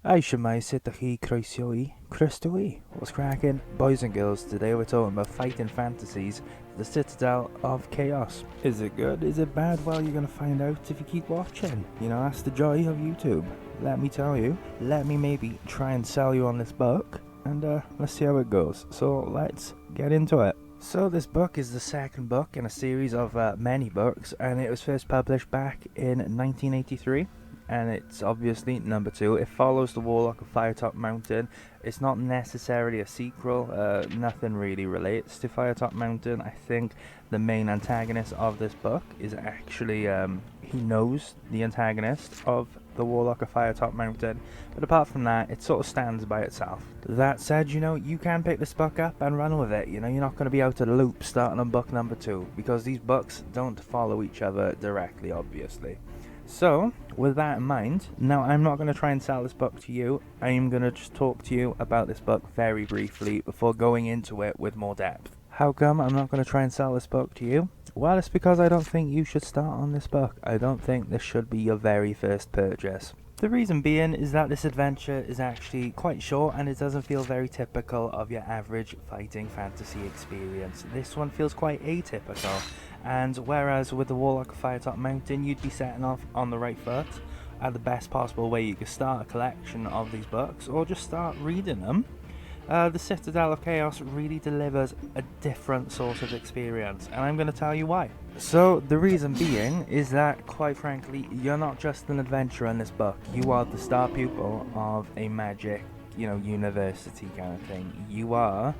Aishimai Sitahi Croesioi, Christoi. What's cracking? Boys and girls, today we're talking about fighting fantasies, the Citadel of Chaos. Is it good? Is it bad? Well, you're gonna find out if you keep watching. You know, that's the joy of YouTube. Let me tell you. Let me maybe try and sell you on this book, and let's see how it goes. So let's get into it. So this book is the second book in a series of many books, and it was first published back in 1983. And it's obviously number 2. It follows the Warlock of Firetop Mountain. It's not necessarily a sequel. Nothing really relates to Firetop Mountain. I think the main antagonist of this book is actually he knows the antagonist of the Warlock of Firetop Mountain, but apart from that, it sort of stands by itself. That said, you know, you can pick this book up and run with it. You know, you're not going to be out of the loop starting on book number 2, because these books don't follow each other directly, obviously. So, with that in mind, now I'm not going to try and sell this book to you. I am going to just talk to you about this book very briefly before going into it with more depth. How come I'm not going to try and sell this book to you? Well, it's because I don't think you should start on this book. I don't think this should be your very first purchase. The reason being is that this adventure is actually quite short, and it doesn't feel very typical of your average fighting fantasy experience. This one feels quite atypical, and whereas with the Warlock of Firetop Mountain you'd be setting off on the right foot at the best possible way you could start a collection of these books or just start reading them, the Citadel of Chaos really delivers a different sort of experience, and I'm going to tell you why. So the reason being is that, quite frankly, you're not just an adventurer in this book. You are the star pupil of a magic, you know, university kind of thing. You are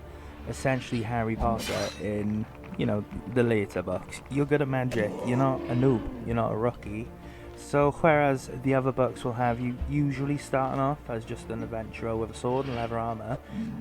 essentially Harry Potter in, you know, the later books. You're good at magic. You're not a noob. You're not a rookie. So whereas the other books will have you usually starting off as just an adventurer with a sword and leather armor,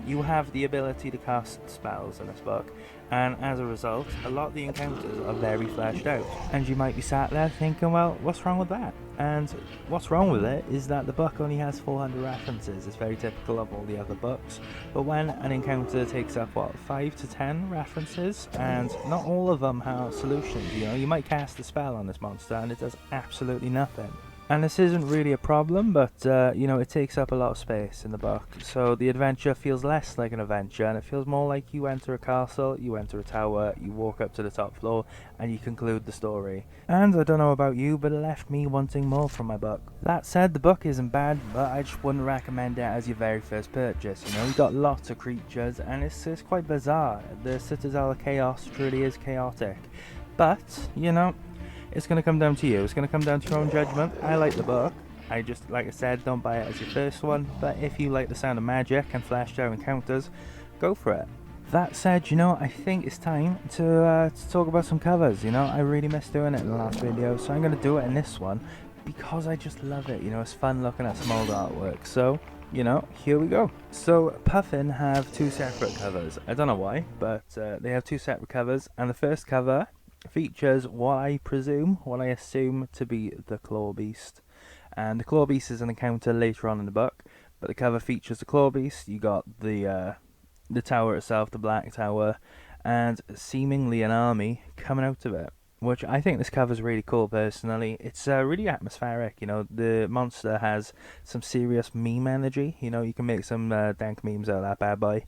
you have the ability to cast spells in this book, and as a result, a lot of the encounters are very fleshed out. And you might be sat there thinking, well, what's wrong with that? And what's wrong with it is that the book only has 400 references. It's very typical of all the other books. But when an encounter takes up, 5 to 10 references, and not all of them have solutions. You know, you might cast a spell on this monster and it does absolutely nothing. And this isn't really a problem, but, you know, it takes up a lot of space in the book. So the adventure feels less like an adventure, and it feels more like you enter a castle, you enter a tower, you walk up to the top floor, and you conclude the story. And I don't know about you, but it left me wanting more from my book. That said, the book isn't bad, but I just wouldn't recommend it as your very first purchase. You know, you've got lots of creatures, and it's quite bizarre. The Citadel of Chaos truly is chaotic. But, you know, it's going to come down to you. It's going to come down to your own judgment. I like the book. I just, like I said, don't buy it as your first one. But if you like the sound of magic and fleshed out encounters, go for it. That said, you know, I think it's time to talk about some covers. You know, I really missed doing it in the last video, so I'm going to do it in this one because I just love it. You know, it's fun looking at some old artwork. So, you know, here we go. So Puffin have 2 separate covers. I don't know why, but they have 2 separate covers, and the first cover features what I assume to be the Claw Beast. And the Claw Beast is an encounter later on in the book, but the cover features the Claw Beast. You got the tower itself, the Black Tower, and seemingly an army coming out of it, which I think this cover is really cool personally. It's really atmospheric. You know, the monster has some serious meme energy. You know, you can make some dank memes out of that bad boy.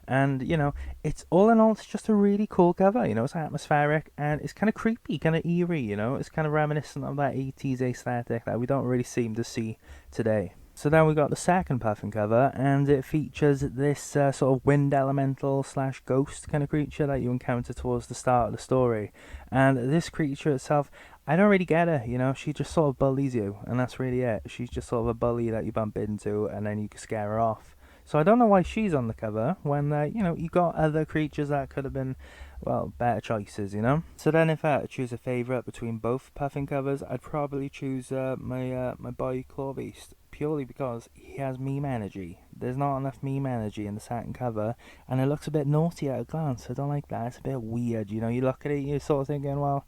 And, you know, it's all in all, it's just a really cool cover. You know, it's atmospheric and it's kind of creepy, kind of eerie, you know. It's kind of reminiscent of that 80s aesthetic that we don't really seem to see today. So then we got the second Puffin cover, and it features this sort of wind elemental / ghost kind of creature that you encounter towards the start of the story. And this creature itself, I don't really get her, you know. She just sort of bullies you, and that's really it. She's just sort of a bully that you bump into, and then you can scare her off. So I don't know why she's on the cover when, you know, you got other creatures that could have been, well, better choices, you know. So then if I had to choose a favourite between both Puffin covers, I'd probably choose my boy Claw Beast, purely because he has meme energy. There's not enough meme energy in the second cover, and it looks a bit naughty at a glance. I don't like that. It's a bit weird, you know. You look at it, you're sort of thinking, well,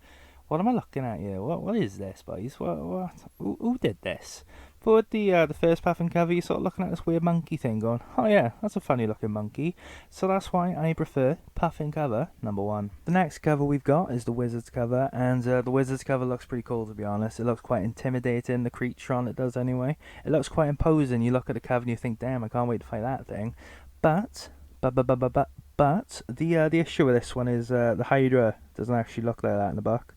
what am I looking at here? What is this, boys? What? Who did this? But with the first puffin cover, you're sort of looking at this weird monkey thing going, oh yeah, that's a funny looking monkey. So that's why I prefer puffin cover number 1. The next cover we've got is the wizard's cover, and the wizard's cover looks pretty cool, to be honest. It looks quite intimidating, the creature on it does anyway. It looks quite imposing. You look at the cover and you think, damn, I can't wait to fight that thing. But the issue with this one is the Hydra doesn't actually look like that in the book.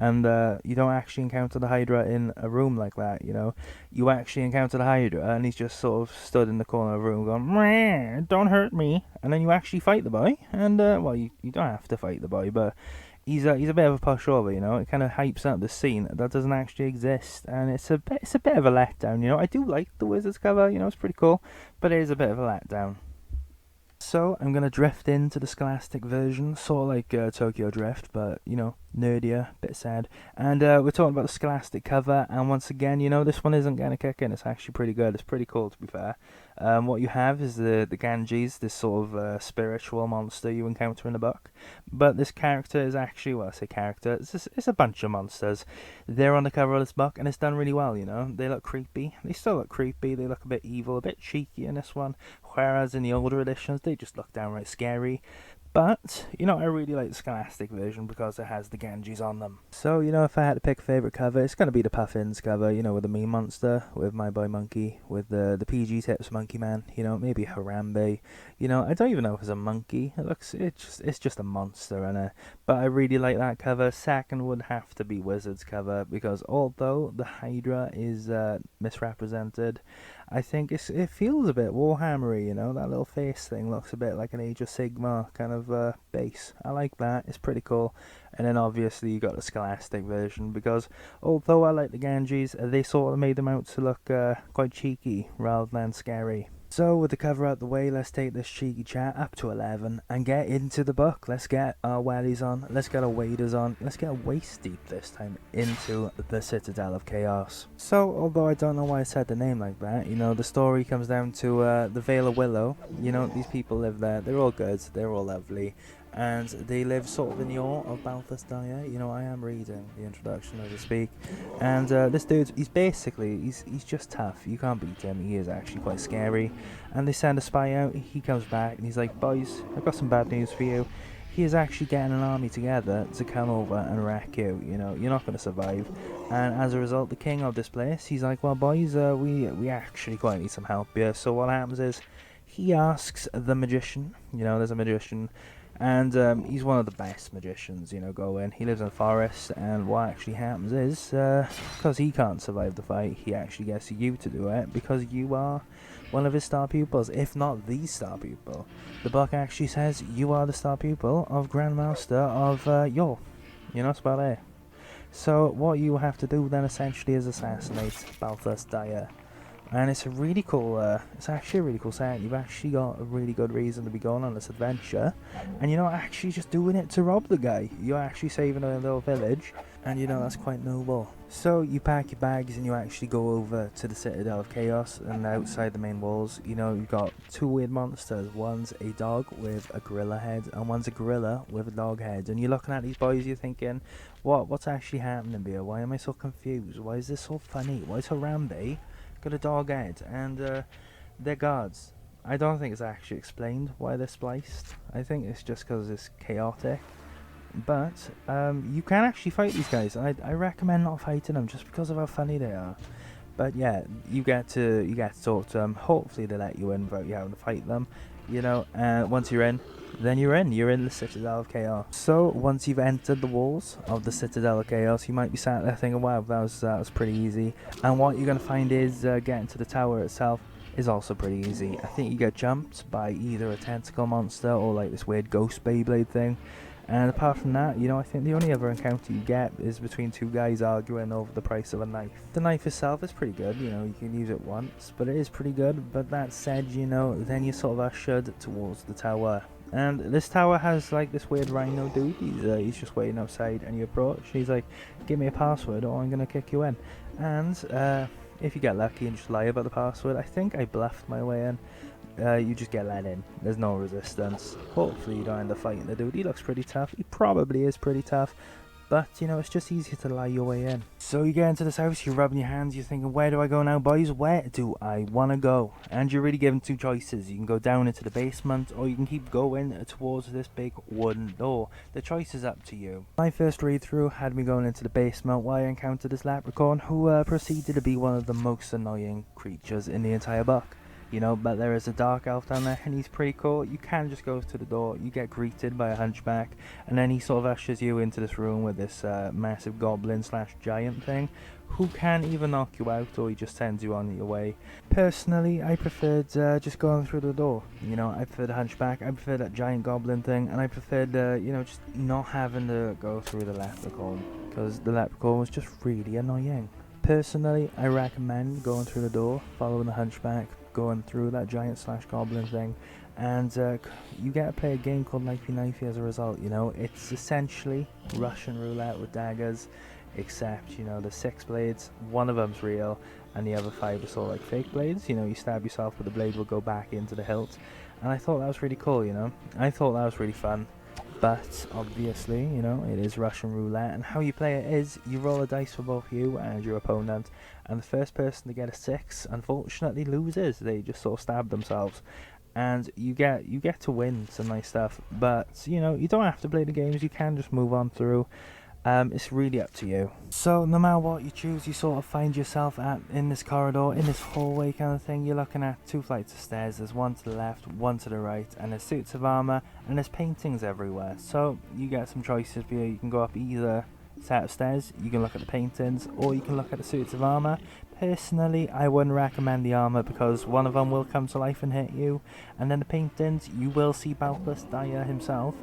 And you don't actually encounter the Hydra in a room like that, you know. You actually encounter the Hydra, and he's just sort of stood in the corner of the room going, meh, don't hurt me. And then you actually fight the boy, and, well, you don't have to fight the boy, but he's a bit of a pushover, you know. It kind of hypes up the scene that doesn't actually exist, and it's a bit of a letdown, you know. I do like the Wizards cover, you know, it's pretty cool, but it is a bit of a letdown. So I'm going to drift into the Scholastic version, sort of like Tokyo Drift, but, you know, nerdier, bit sad. And we're talking about the Scholastic cover, and once again, you know, this one isn't going to kick in. It's actually pretty good. It's pretty cool, to be fair. What you have is the Ganges, this sort of spiritual monster you encounter in the book. But this character is actually, well, I say character, it's a bunch of monsters. They're on the cover of this book, and it's done really well, you know. They look creepy. They still look creepy. They look a bit evil, a bit cheeky in this one. Whereas in the older editions, they just look downright scary. But, you know, I really like the Scholastic version because it has the Ganges on them. So, you know, if I had to pick a favourite cover, it's going to be the Puffins cover, you know, with the Mean Monster, with my boy Monkey, with the PG Tips Monkey Man, you know, maybe Harambe. You know, I don't even know if it's a monkey. It's just a monster, innit? But I really like that cover. Second would have to be Wizard's cover, because although the Hydra is misrepresented, I think it feels a bit Warhammery, you know. That little face thing looks a bit like an Age of Sigmar kind of base. I like that. It's pretty cool. And then obviously you got the Scholastic version, because although I like the Ganges, they sort of made them out to look quite cheeky rather than scary. So with the cover out the way, let's take this cheeky chat up to 11 and get into the book. Let's get our wellies on, let's get our waders on, let's get waist deep this time into the Citadel of Chaos. So although I don't know why I said the name like that, you know, the story comes down to the Vale of Willow. You know, these people live there, they're all good, they're all lovely. And they live sort of in the awe of Balthus Dyer. You know, I am reading the introduction as I speak. And this dude, he's just tough. You can't beat him. He is actually quite scary. And they send a spy out. He comes back and he's like, boys, I've got some bad news for you. He is actually getting an army together to come over and wreck you. You know, you're not going to survive. And as a result, the king of this place, he's like, well, boys, we actually quite need some help here. So what happens is, he asks the magician. You know, there's a magician. And he's one of the best magicians, you know, go in. He lives in the forest, and what actually happens is, because he can't survive the fight, he actually gets you to do it, because you are one of his star pupils, if not the star pupil. The book actually says you are the star pupil of Grandmaster of Yore. You know, that's about it. So what you have to do then essentially is assassinate Balthus Dyer. And it's a really cool, it's actually a really cool set. You've actually got a really good reason to be going on this adventure. And you're not actually just doing it to rob the guy. You're actually saving a little village. And you know, that's quite noble. So you pack your bags and you actually go over to the Citadel of Chaos. And outside the main walls, you know, you've got two weird monsters. One's a dog with a gorilla head, and one's a gorilla with a dog head. And you're looking at these boys, you're thinking, what's actually happening here? Why am I so confused? Why is this so funny? Why is Harambe got a dog head? And they're guards. I don't think it's actually explained why they're spliced. I think it's just because it's chaotic. But you can actually fight these guys. I recommend not fighting them just because of how funny they are. But yeah, you get to talk to them. Hopefully they let you in without you having to fight them. You know, once you're in, then you're in the Citadel of Chaos. So once you've entered the walls of the Citadel of Chaos, you might be sat there thinking, wow, that was pretty easy. And what you're going to find is getting to the tower itself is also pretty easy. I think you get jumped by either a tentacle monster or like this weird ghost Beyblade thing. And apart from that, you know, I think the only other encounter you get is between two guys arguing over the price of a knife. The knife itself is pretty good, you know, you can use it once, but it is pretty good. But that said, you know, then you're sort of ushered towards the tower. And this tower has like this weird rhino dude. He's just waiting outside, and you approach. He's like, give me a password or I'm going to kick you in. And if you get lucky and just lie about the password, I think I bluffed my way in. You just get let in. There's no resistance. Hopefully you don't end up fighting the dude. He looks pretty tough. He probably is pretty tough. but you know, it's just easier to lie your way in. So you get into this house, you're rubbing your hands, you're thinking, where do I go now, boys? Where do I want to go? And you're really given two choices. You can go down into the basement, or you can keep going towards this big wooden door. The choice is up to you. My first read through had me going into the basement, where I encountered this leprechaun, who proceeded to be one of the most annoying creatures in the entire book. You know, but there is a dark elf down there, and he's pretty cool. You can just go to the door, you get greeted by a hunchback, and then he sort of ushers you into this room with this massive goblin slash giant thing, who can either knock you out or he just sends you on your way. Personally, I preferred just going through the door. You know, I preferred the hunchback, I preferred that giant goblin thing, and I preferred, you know, just not having to go through the leprechaun, because the leprechaun was just really annoying. Personally, I recommend going through the door, following the hunchback, going through that giant slash goblin thing, and you get to play a game called Knifey Knifey as a result. You know, it's essentially Russian roulette with daggers, except, you know, there's 6 blades, one of them's real, and the other 5 are sort of like fake blades. You know, you stab yourself, but the blade will go back into the hilt, and I thought that was really cool, you know. I thought that was really fun. But obviously, you know, it is Russian roulette, and how you play it is you roll a dice for both you and your opponent, and the first person to get a 6 unfortunately loses. They just sort of stab themselves, and you get to win some nice stuff. But you know, you don't have to play the games, you can just move on through. It's really up to you. So no matter what you choose, you sort of find yourself in this corridor, in this hallway kind of thing. You're looking at 2 flights of stairs. There's one to the left, one to the right, and there's suits of armor, and there's paintings everywhere. So you get some choices here. You can go up either set of stairs, you can look at the paintings, or you can look at the suits of armor. Personally, I wouldn't recommend the armor, because one of them will come to life and hit you, and then the paintings, you will see Balthus Dyer himself,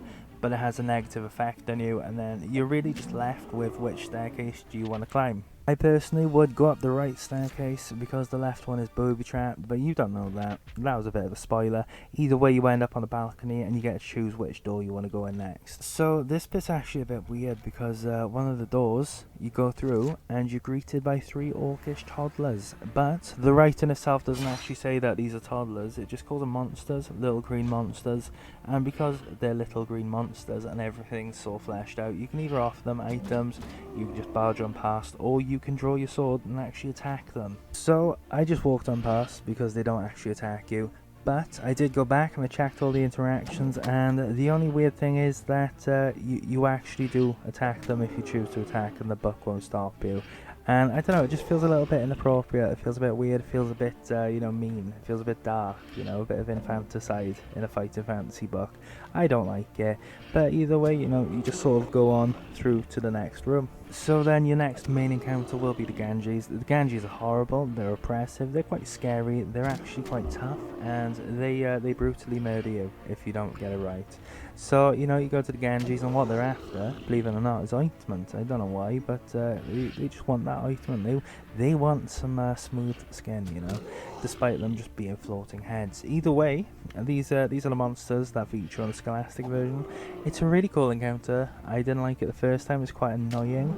but it has a negative effect on you, and then you're really just left with which staircase do you want to climb. I personally would go up the right staircase, because the left one is booby trapped, but you don't know that. That was a bit of a spoiler. Either way, you end up on the balcony, and you get to choose which door you want to go in next. So this bit's actually a bit weird, because one of the doors you go through, and you're greeted by 3 orcish toddlers. But the writing itself doesn't actually say that these are toddlers, it just calls them monsters, little green monsters. And because they're little green monsters and everything's so fleshed out, you can either offer them items, you can just barge on past, or you can draw your sword and actually attack them. So I just walked on past because they don't actually attack you. But I did go back and I checked all the interactions, and the only weird thing is that you actually do attack them if you choose to attack, and the book won't stop you. And I don't know, it just feels a little bit inappropriate, it feels a bit weird, it feels a bit, you know, mean, it feels a bit dark, you know, a bit of infanticide in a fighting fantasy book. I don't like it, but either way, you know, you just sort of go on through to the next room. So then your next main encounter will be the Ganges. The Ganges are horrible, they're oppressive, they're quite scary, they're actually quite tough, and they brutally murder you if you don't get it right. So, you know, you go to the Ganges, and what they're after, believe it or not, is ointment. I don't know why, but they just want that ointment. They want some smooth skin, you know, despite them just being floating heads. Either way, these are the monsters that feature on the Scholastic version. It's a really cool encounter. I didn't like it the first time. It's quite annoying.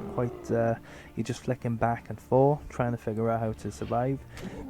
You're just flicking back and forth, trying to figure out how to survive.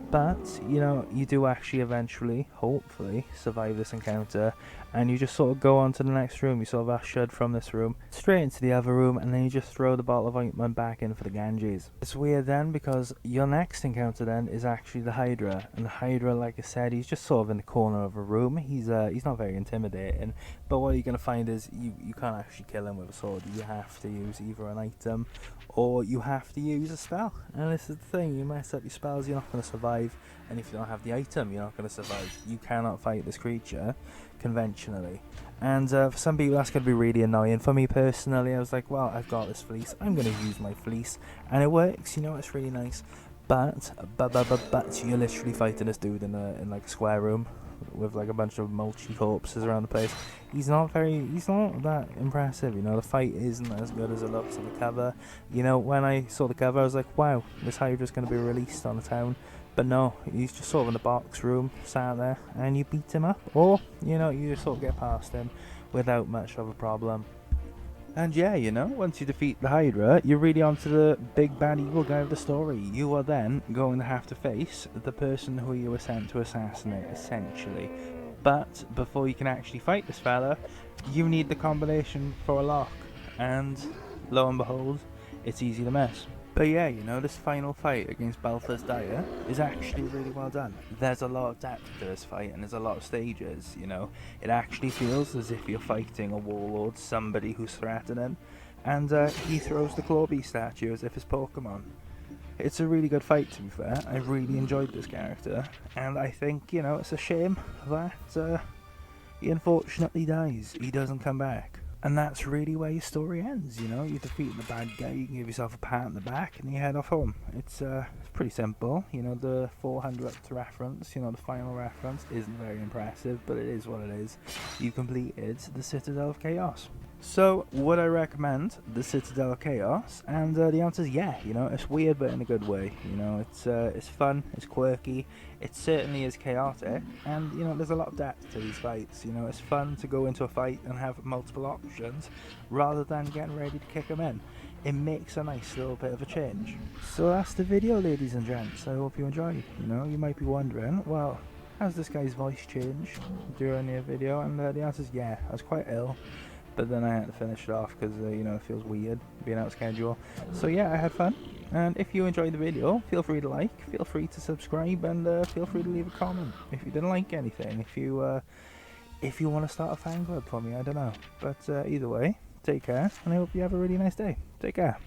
But, you know, you do actually eventually, hopefully, survive this encounter, and you just sort of go on to the next room. You sort of ushered from this room straight into the other room, and then you just throw the bottle of ointment back in for the Ganges. It's weird then, because your next encounter then is actually the Hydra, and the Hydra, like I said, he's just sort of in the corner of a room. He's not very intimidating, but what you're going to find is you can't actually kill him with a sword. You have to use either an item, or you have to use a spell. And this is the thing, you mess up your spells, you're not going to survive, and if you don't have the item, you're not going to survive. You cannot fight this creature conventionally, and for some people that's going to be really annoying. For me personally, I was like, well, I've got this fleece, I'm going to use my fleece, and it works, you know, it's really nice. But you're literally fighting this dude in like a square room with like a bunch of mulchy corpses around the place. He's not that impressive, you know. The fight isn't as good as it looks on the cover. You know, when I saw the cover, I was like, wow, this Hydra's going to be released on the town. But no, he's just sort of in the box room, sat there, and you beat him up, or, you know, you just sort of get past him without much of a problem. And yeah, you know, once you defeat the Hydra, you're really onto the big bad evil guy of the story. You are then going to have to face the person who you were sent to assassinate, essentially. But before you can actually fight this fella, you need the combination for a lock. And lo and behold, it's easy to miss. But yeah, you know, this final fight against Balthus Dyer is actually really well done. There's a lot of depth to this fight, and there's a lot of stages, you know. It actually feels as if you're fighting a warlord, somebody who's threatening, and he throws the Clawbee statue as if it's Pokemon. It's a really good fight, to be fair. I really enjoyed this character, and I think, you know, it's a shame that he unfortunately dies. He doesn't come back. And that's really where your story ends, you know. You defeat the bad guy, you can give yourself a pat on the back, and you head off home. It's pretty simple, you know. The 400th reference, you know, the final reference isn't very impressive, but it is what it is. You completed the Citadel of Chaos. So, would I recommend the Citadel of Chaos? And the answer is yeah. You know, it's weird but in a good way. You know, it's fun, it's quirky, it certainly is chaotic, and you know, there's a lot of depth to these fights. You know, it's fun to go into a fight and have multiple options rather than getting ready to kick them in. It makes a nice little bit of a change. So that's the video, ladies and gents. I hope you enjoyed. You know, you might be wondering, well, has this guy's voice changed during the video? And the answer is yeah. I was quite ill, but then I had to finish it off because, you know, it feels weird being out of schedule. So yeah, I had fun. And if you enjoyed the video, feel free to like, feel free to subscribe, and feel free to leave a comment if you didn't like anything. If you want to start a fan club for me, I don't know. But either way, take care, and I hope you have a really nice day. Take care.